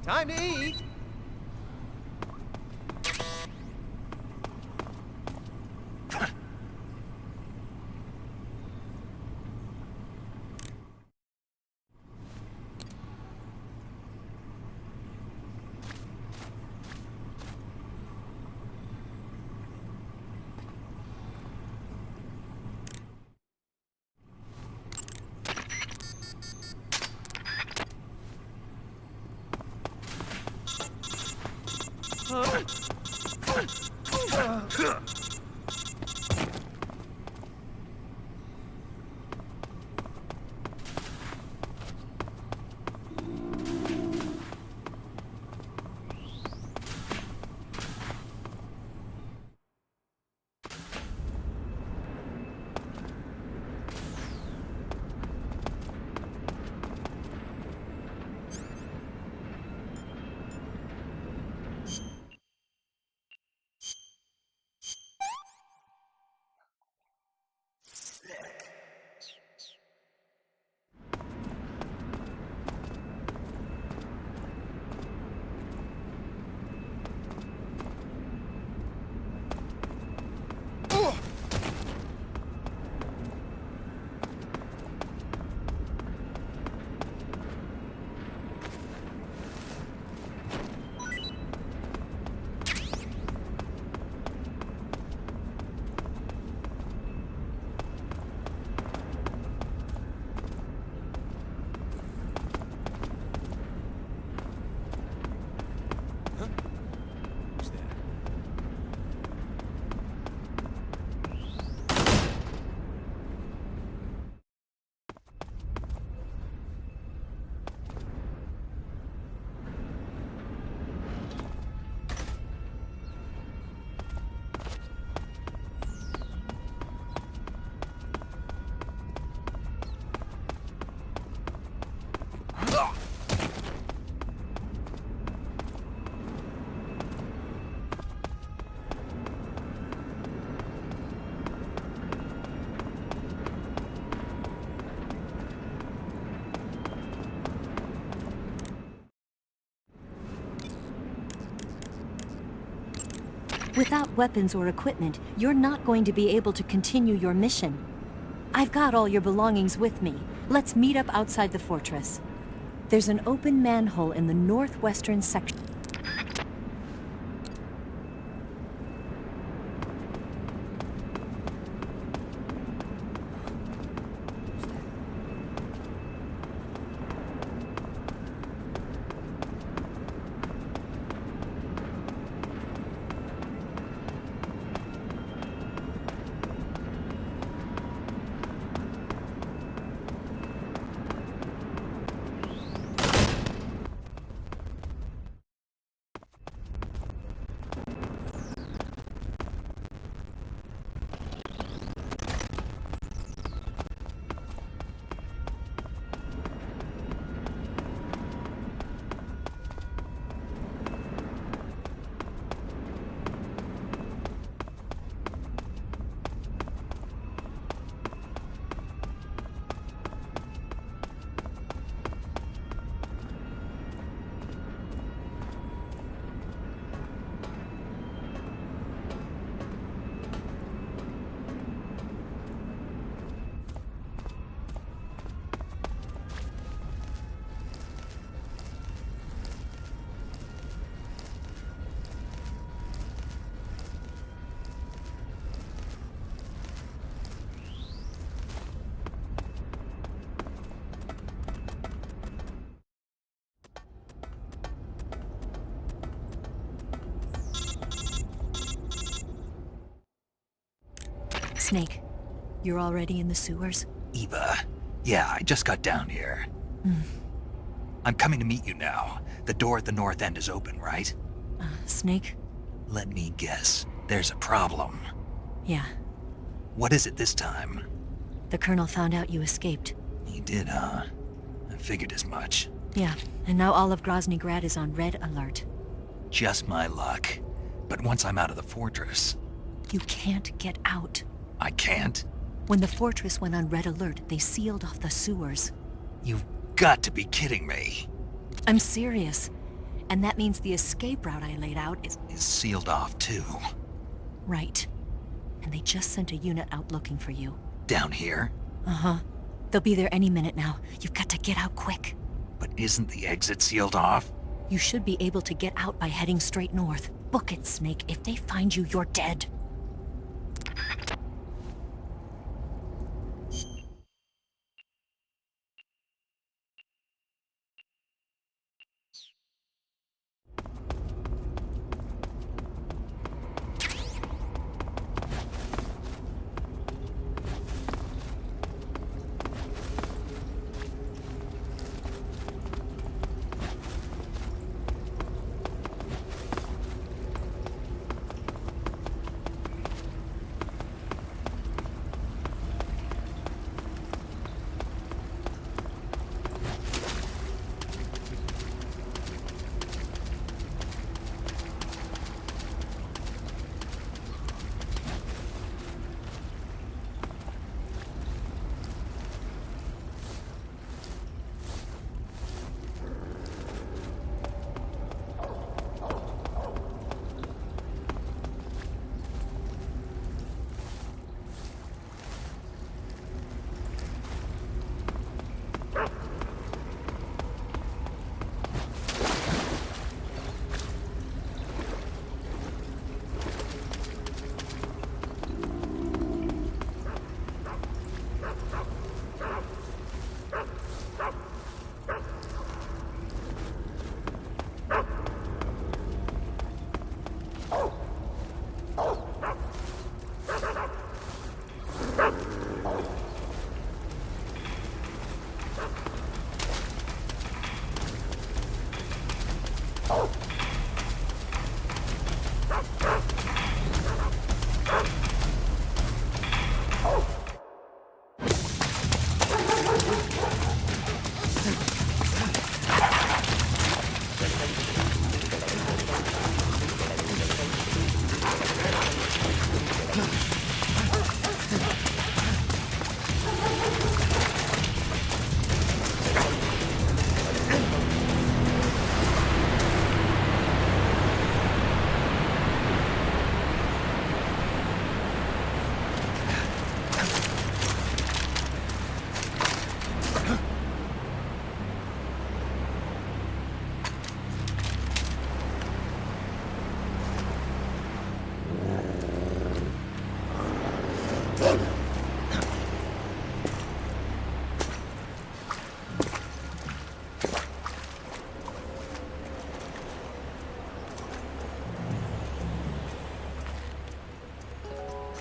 Time to eat! Without weapons or equipment, you're not going to be able to continue your mission. I've got all your belongings with me. Let's meet up outside the fortress. There's an open manhole in the northwestern section. Snake, you're already in the sewers? Eva. Yeah, I just got down here. I'm coming to meet you now. The door at the north end is open, right? Snake? Let me guess. There's a problem. Yeah. What is it this time? The Colonel found out you escaped. He did, huh? I figured as much. Yeah, and now all of Grozny Grad is on red alert. Just my luck. But once I'm out of the fortress... You can't get out. I can't? When the fortress went on red alert, they sealed off the sewers. You've got to be kidding me. I'm serious. And that means the escape route I laid out is sealed off, too. right. And they just sent a unit out looking for you. Down here? Uh-huh. They'll be there any minute now. You've got to get out quick. But isn't the exit sealed off? You should be able to get out by heading straight north. Book it, Snake. If they find you, you're dead.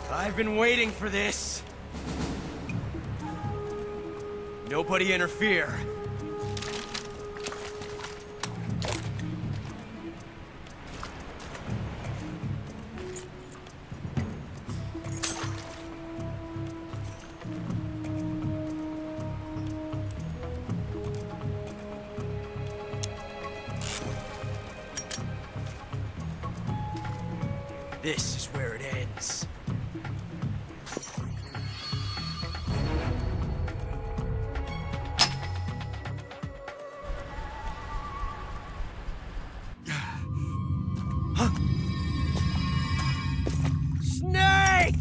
I've been waiting for this. Nobody interfere. This is where it ends. Snake!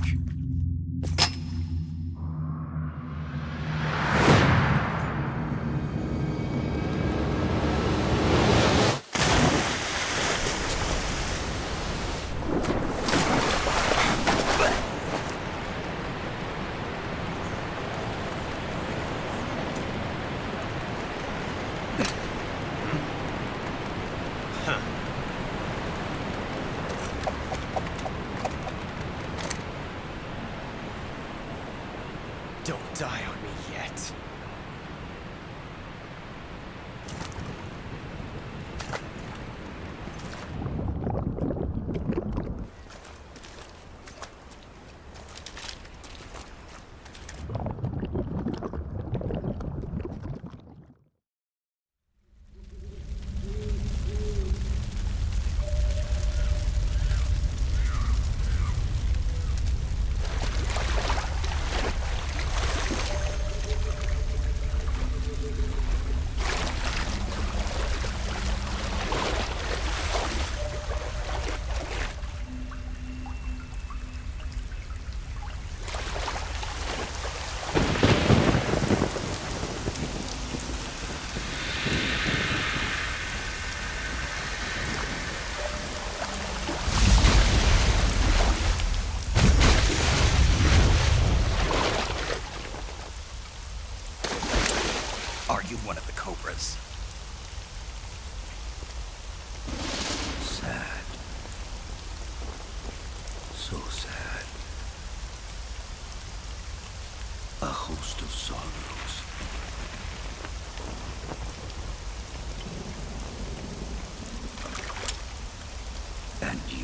Don't die on me yet.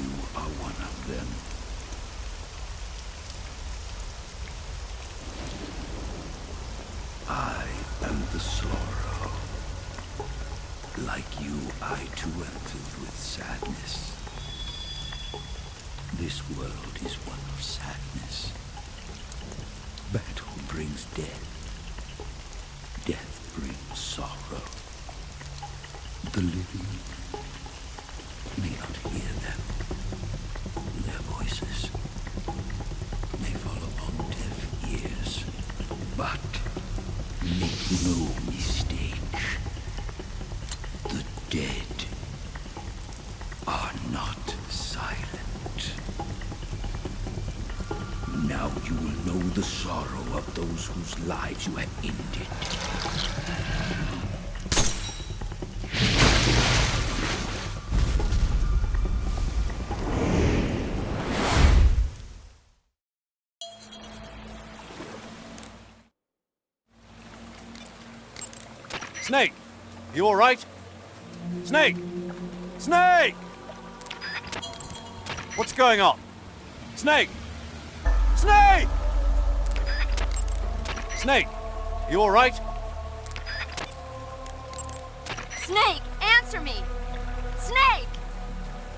you are one of them. I am the sorrow. Like you, I too am filled with sadness. This world is one of sadness. Battle brings death. Death brings sorrow. The living may not hear them. Their voices may fall upon deaf ears. But make no mistake, the dead are not silent. Now you will know the sorrow of those whose lives you have ended. Snake! You alright? Snake! Snake! What's going on? Snake! Snake! Snake! You alright? Snake, answer me! Snake!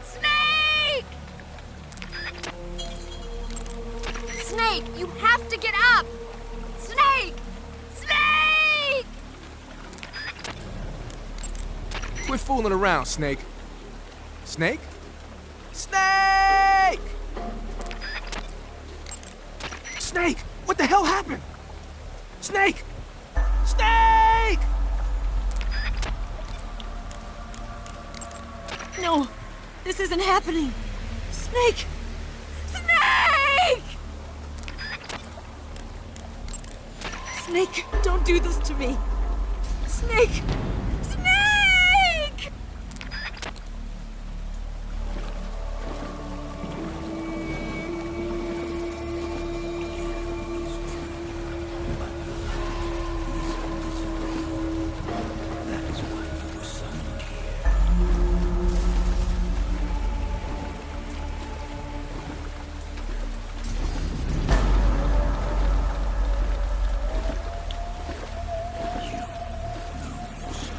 Snake! Snake, you have to get up! Snake! Snake! Quit fooling around, Snake. Snake? Snake! Snake! What the hell happened? Snake! Snake! No, this isn't happening. Snake! Snake! Snake, don't do this to me. Snake! Snake! That is why you were summoned here. You know your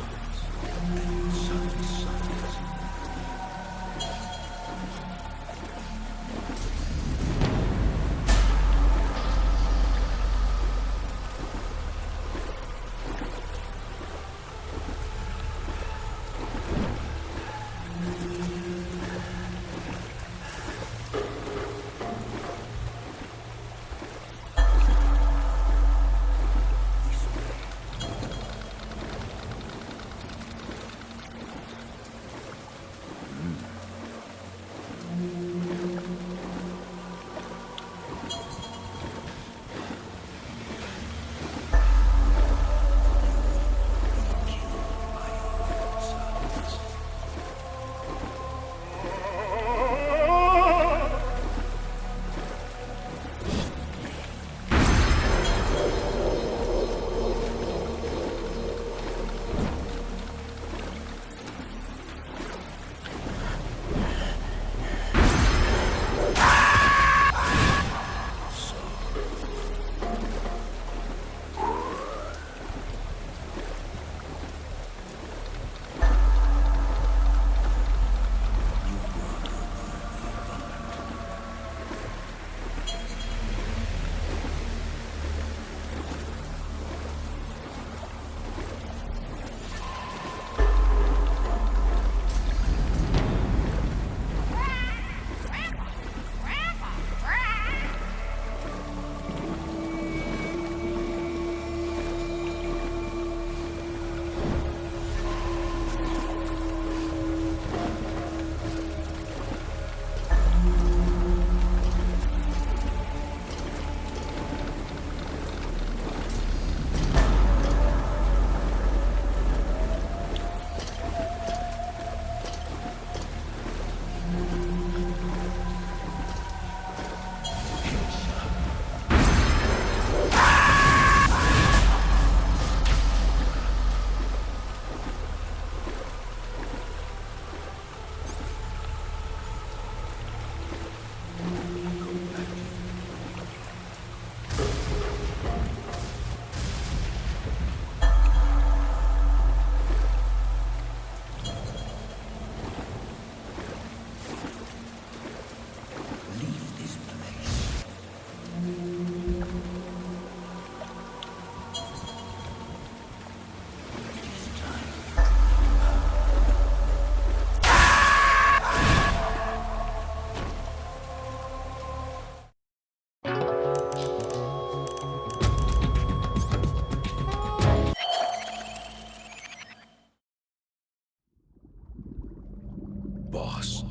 boss.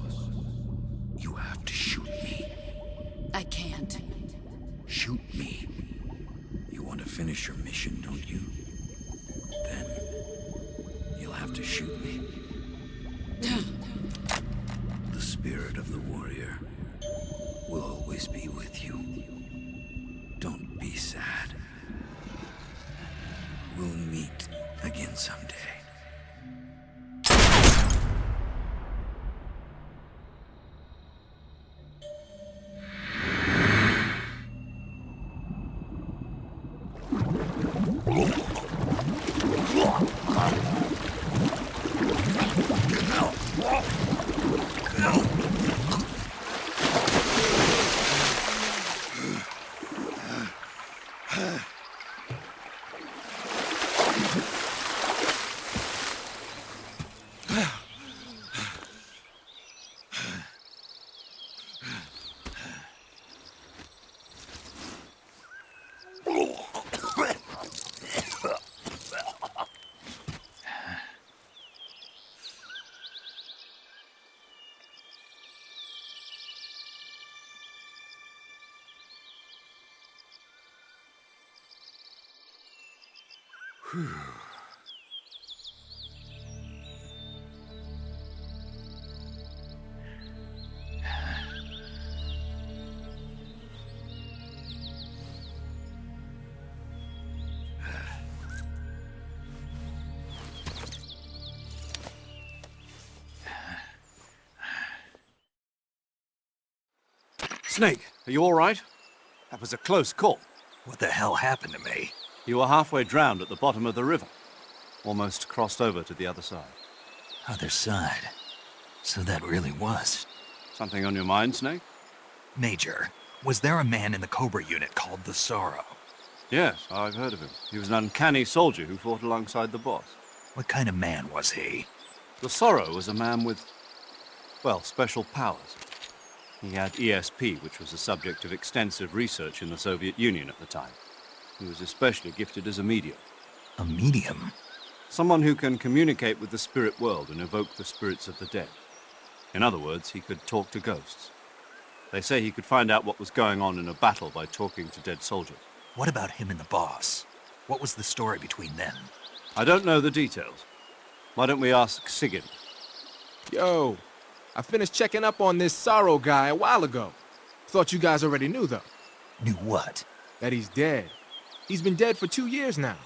You have to shoot me. I can't. Shoot me. You want to finish your mission, don't you? Then you'll have to shoot me. The spirit of the warrior will always be with you. Don't be sad. We'll meet again someday. Snake, are you all right? That was a close call. What the hell happened to me? You were halfway drowned at the bottom of the river. Almost crossed over to the other side. Other side. So that really was. Something on your mind, Snake? Major, was there a man in the Cobra unit called the Sorrow? Yes, I've heard of him. He was an uncanny soldier who fought alongside the boss. What kind of man was he? The Sorrow was a man with, well, special powers. He had ESP, which was the subject of extensive research in the Soviet Union at the time. He was especially gifted as a medium. A medium? Someone who can communicate with the spirit world and evoke the spirits of the dead. In other words, he could talk to ghosts. They say he could find out what was going on in a battle by talking to dead soldiers. What about him and the boss? What was the story between them? I don't know the details. Why don't we ask Sigyn? Yo, I finished checking up on this Sorrow guy a while ago. Thought you guys already knew, though. Knew what? That he's dead. He's been dead for 2 years now.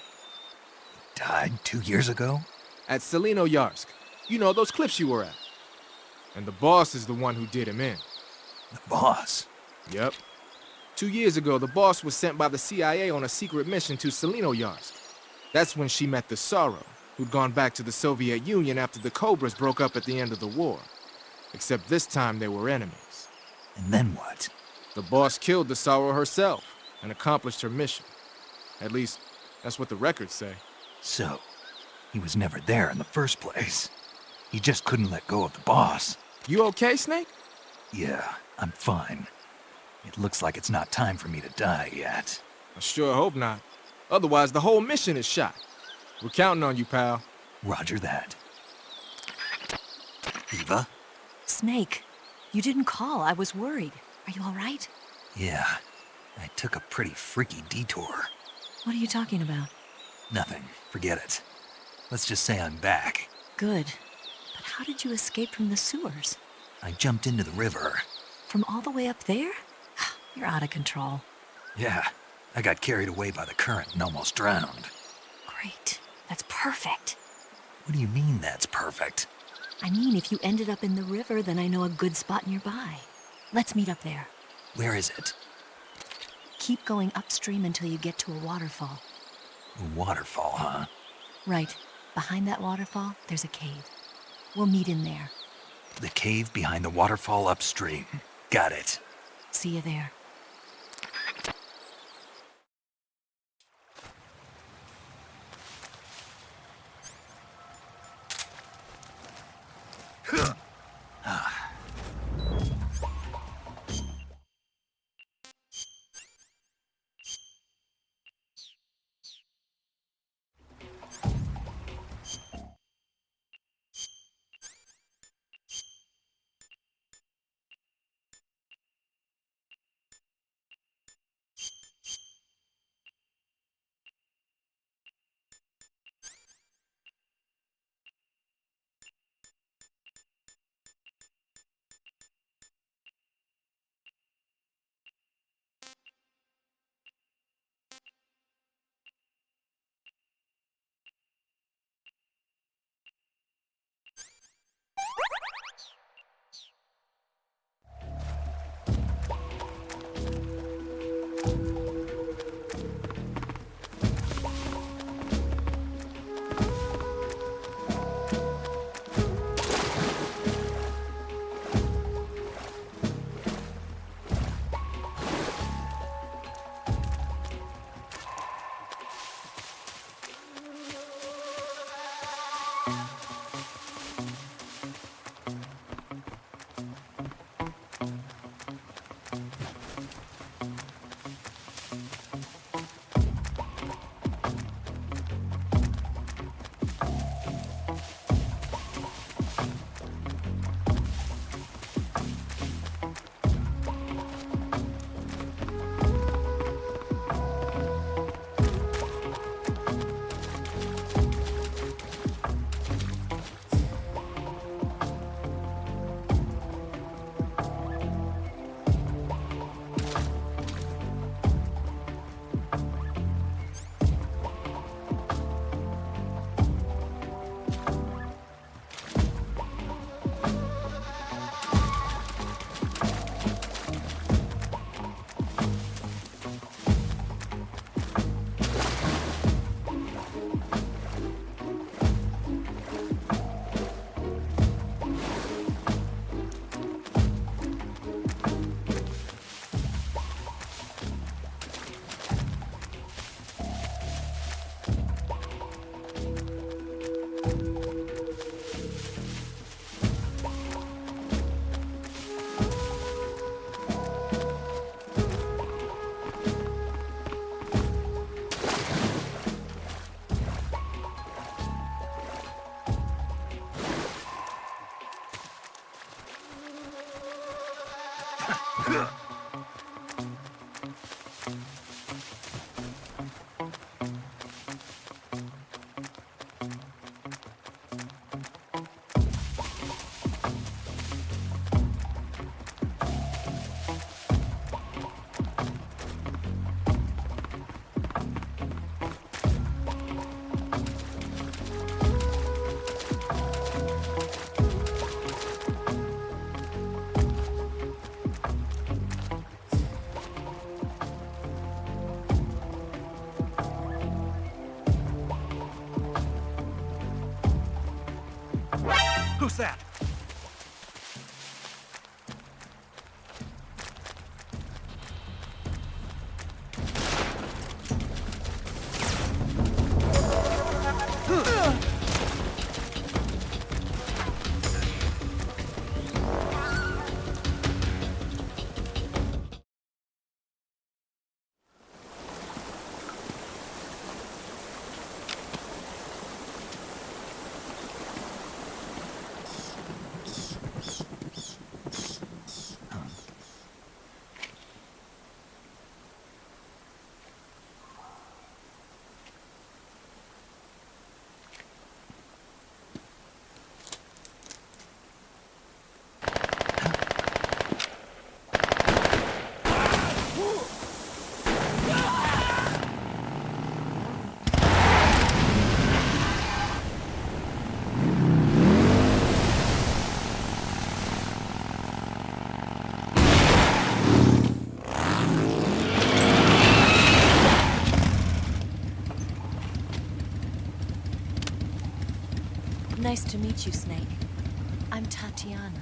Died 2 years ago? At Yarsk. You know, those cliffs you were at. And the boss is the one who did him in. The boss? Yep. 2 years ago, the boss was sent by the CIA on a secret mission to Yarsk. That's when she met the Sorrow, who'd gone back to the Soviet Union after the Cobras broke up at the end of the war. Except this time they were enemies. And then what? The boss killed the Sorrow herself and accomplished her mission. At least, that's what the records say. So, he was never there in the first place. He just couldn't let go of the boss. You okay, Snake? Yeah, I'm fine. It looks like it's not time for me to die yet. I sure hope not. Otherwise, the whole mission is shot. We're counting on you, pal. Roger that. Eva? Snake, you didn't call. I was worried. Are you all right? Yeah, I took a pretty freaky detour. What are you talking about? Nothing. Forget it. Let's just say I'm back. Good. But how did you escape from the sewers? I jumped into the river. From all the way up there? You're out of control. Yeah, I got carried away by the current and almost drowned. Great. That's perfect. What do you mean that's perfect? I mean, if you ended up in the river, then I know a good spot nearby. Let's meet up there. Where is it? Keep going upstream until you get to a waterfall. A waterfall, huh? Right. Behind that waterfall, there's a cave. We'll meet in there. The cave behind the waterfall upstream. Got it. See you there. Who's that? Nice to meet you, Snake. I'm Tatiana.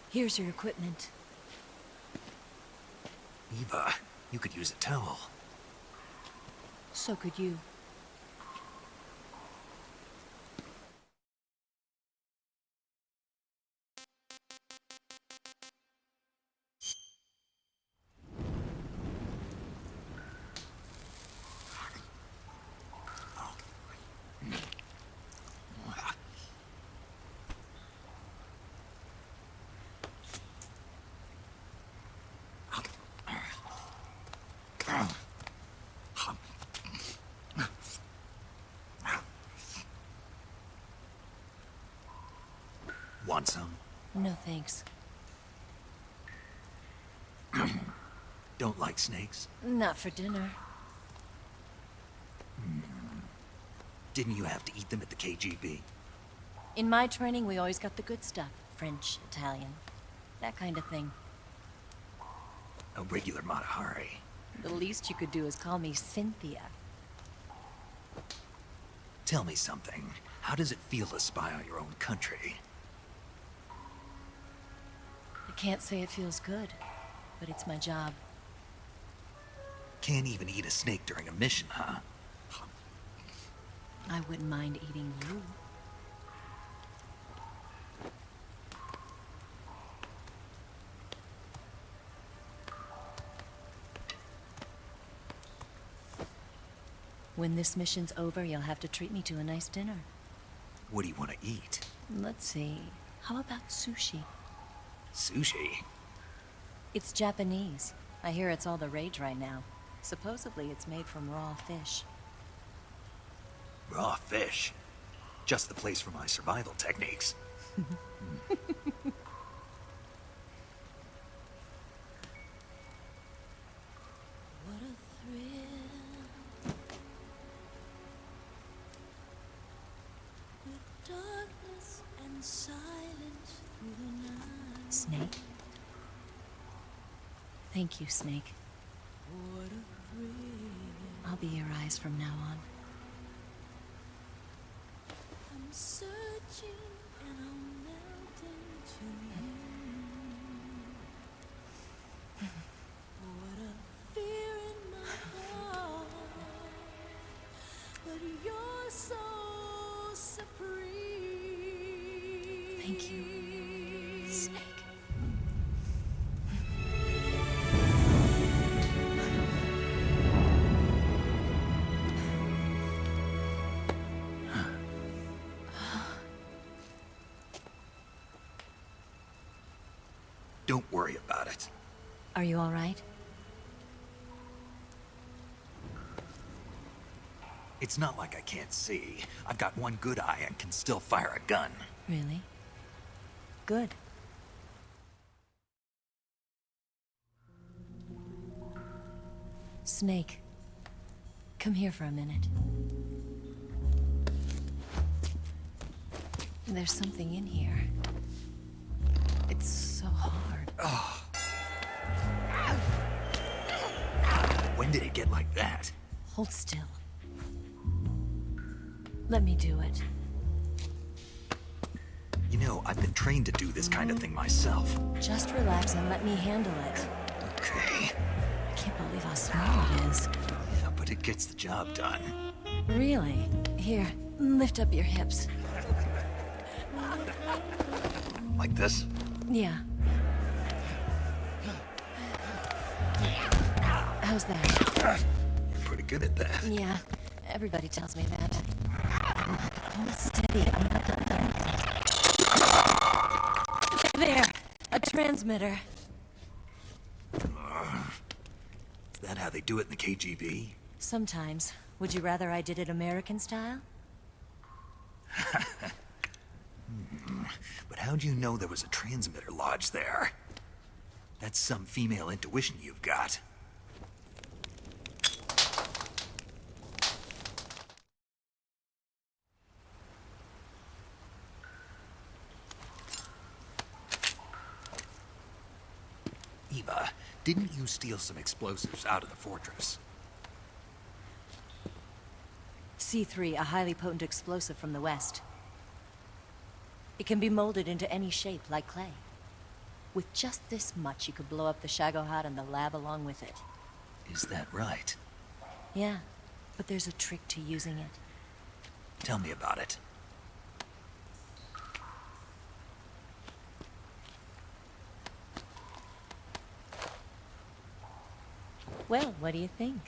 Here's your equipment. Eva, you could use a towel. So could you. Want some? No thanks. Don't like snakes? Not for dinner. Didn't you have to eat them at the KGB? In my training, we always got the good stuff. French, Italian, that kind of thing. A regular Matahari. The least you could do is call me Cynthia. Tell me something. How does it feel to spy on your own country? I can't say it feels good, but it's my job. Can't even eat a snake during a mission, huh? I wouldn't mind eating you. When this mission's over, you'll have to treat me to a nice dinner. What do you want to eat? Let's see. How about sushi? Sushi? It's Japanese. I hear it's all the rage right now. Supposedly it's made from raw fish. Raw fish? Just the place for my survival techniques. What a thrill. With darkness and silence through the night. Snake? Thank you, Snake. What a thrill. I'll be your eyes from now on. I'm searching and I'm melting to you. What a fear in my heart, but you're so supreme. Thank you, Snake. Don't worry about it. Are you all right? It's not like I can't see. I've got one good eye and can still fire a gun. Really? Good. Snake, come here for a minute. There's something in here. It's so hard. When did it get like that? Hold still. Let me do it. You know, I've been trained to do this kind of thing myself. Just relax and let me handle it. Okay. I can't believe how small it is. Yeah, but it gets the job done. Really? Here, lift up your hips. Like this? Yeah. How's that? You're pretty good at that. Yeah, everybody tells me that. Hold steady, I'm not done yet. There! A transmitter. Is that how they do it in the KGB? Sometimes. Would you rather I did it American style? But how'd you know there was a transmitter lodged there? That's some female intuition you've got. Eva, didn't you steal some explosives out of the fortress? C3, a highly potent explosive from the west. It can be molded into any shape, like clay. With just this much, you could blow up the Shagohod and the lab along with it. Is that right? Yeah, but there's a trick to using it. Tell me about it. Well, what do you think?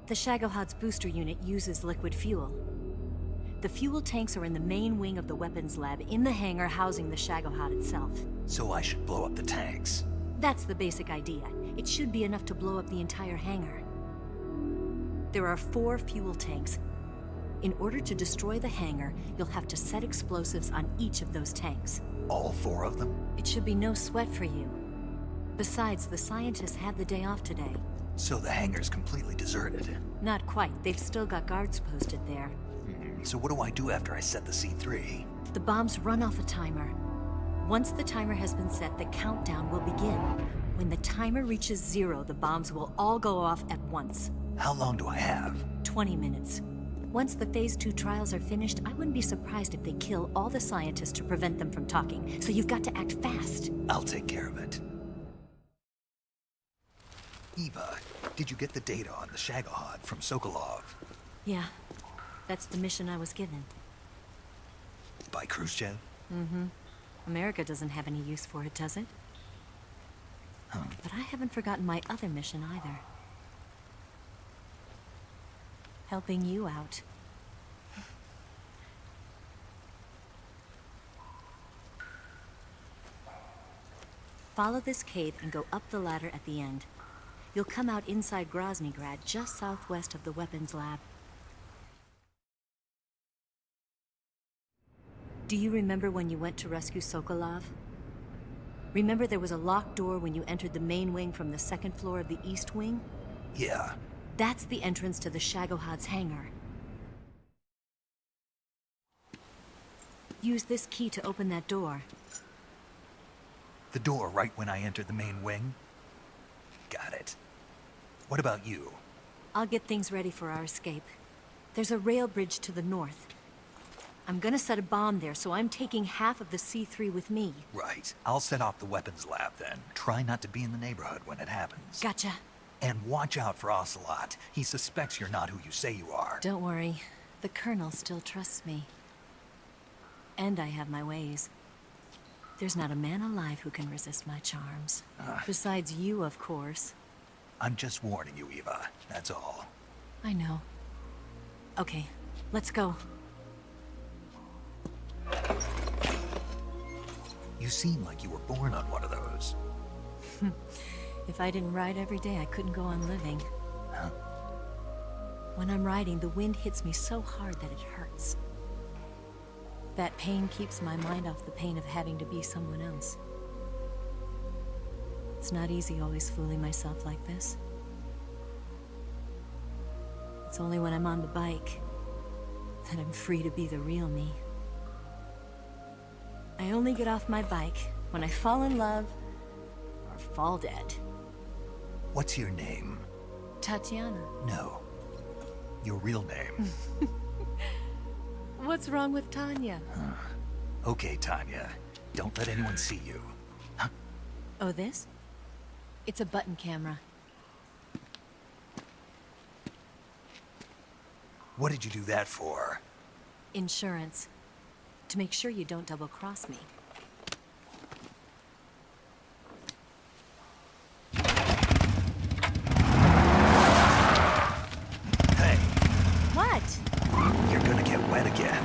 The Shagohod's booster unit uses liquid fuel. The fuel tanks are in the main wing of the weapons lab in the hangar housing the Shagohod itself. So I should blow up the tanks. That's the basic idea. It should be enough to blow up the entire hangar. There are 4 fuel tanks. In order to destroy the hangar, you'll have to set explosives on each of those tanks. All 4 of them? It should be no sweat for you. Besides, the scientists had the day off today. So the hangar's completely deserted. Not quite. They've still got guards posted there. So what do I do after I set the C3? The bombs run off a timer. Once the timer has been set, the countdown will begin. When the timer reaches 0, the bombs will all go off at once. How long do I have? 20 minutes. Once the Phase 2 trials are finished, I wouldn't be surprised if they kill all the scientists to prevent them from talking. So you've got to act fast. I'll take care of it. Eva, did you get the data on the Shagohod from Sokolov? Yeah, that's the mission I was given. By Khrushchev? Mm-hmm. America doesn't have any use for it, does it? But I haven't forgotten my other mission either. Helping you out. Follow this cave and go up the ladder at the end. You'll come out inside Groznygrad, just southwest of the weapons lab. Do you remember when you went to rescue Sokolov? Remember there was a locked door when you entered the main wing from the 2nd floor of the east wing? Yeah. That's the entrance to the Shagohod's hangar. Use this key to open that door. The door right when I enter the main wing? Got it. What about you? I'll get things ready for our escape. There's a rail bridge to the north. I'm gonna set a bomb there, so I'm taking half of the C3 with me. Right. I'll set off the weapons lab then. Try not to be in the neighborhood when it happens. Gotcha. And watch out for Ocelot. He suspects you're not who you say you are. Don't worry. The Colonel still trusts me. And I have my ways. There's not a man alive who can resist my charms. Besides you, of course. I'm just warning you, Eva. That's all. I know. Okay, let's go. You seem like you were born on one of those. If I didn't ride every day, I couldn't go on living. Huh? When I'm riding, the wind hits me so hard that it hurts. That pain keeps my mind off the pain of having to be someone else. It's not easy always fooling myself like this. It's only when I'm on the bike that I'm free to be the real me. I only get off my bike when I fall in love or fall dead. What's your name? Tatiana. No. Your real name. What's wrong with Tanya? Okay, Tanya. Don't let anyone see you. Oh, this? It's a button camera. What did you do that for? Insurance. To make sure you don't double-cross me. Hey, What? you're gonna get wet again.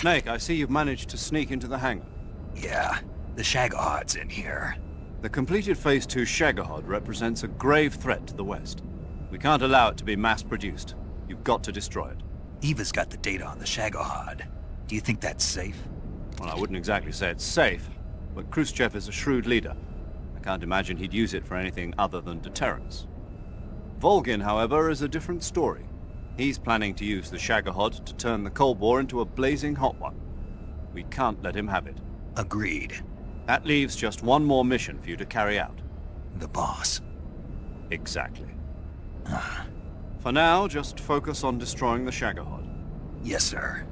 Snake, I see you've managed to sneak into the hangar. Yeah, the Shagahod's in here. The completed Phase 2 Shagahod represents a grave threat to the West. We can't allow it to be mass-produced. You've got to destroy it. Eva's got the data on the Shagahod. Do you think that's safe? Well, I wouldn't exactly say it's safe, but Khrushchev is a shrewd leader. I can't imagine he'd use it for anything other than deterrence. Volgin, however, is a different story. He's planning to use the Shagahod to turn the Cold War into a blazing hot one. We can't let him have it. Agreed. That leaves just one more mission for you to carry out. The boss. Exactly. For now, just focus on destroying the Shagahod. Yes, sir.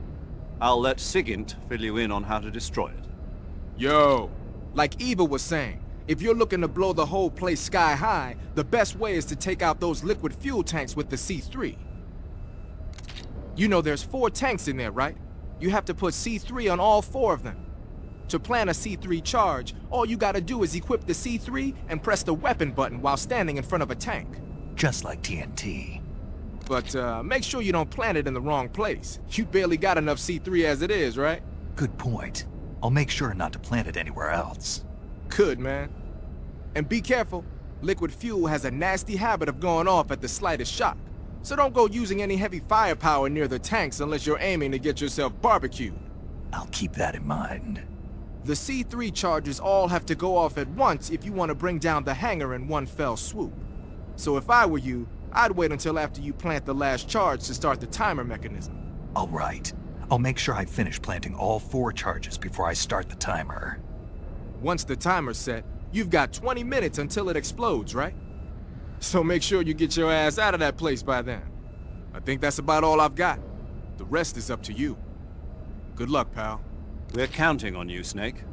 I'll let Sigint fill you in on how to destroy it. Yo, like Eva was saying, if you're looking to blow the whole place sky high, the best way is to take out those liquid fuel tanks with the C3. You know there's 4 tanks in there, right? You have to put C3 on all 4 of them. To plan a C3 charge, all you gotta do is equip the C3 and press the weapon button while standing in front of a tank. Just like TNT. But make sure you don't plant it in the wrong place. You barely got enough C3 as it is, right? Good point. I'll make sure not to plant it anywhere else. Good, man. And be careful. Liquid fuel has a nasty habit of going off at the slightest shock. So don't go using any heavy firepower near the tanks unless you're aiming to get yourself barbecued. I'll keep that in mind. The C3 charges all have to go off at once if you want to bring down the hangar in one fell swoop. So if I were you, I'd wait until after you plant the last charge to start the timer mechanism. All right. I'll make sure I finish planting all 4 charges before I start the timer. Once the timer's set, you've got 20 minutes until it explodes, right? So make sure you get your ass out of that place by then. I think that's about all I've got. The rest is up to you. Good luck, pal. We're counting on you, Snake.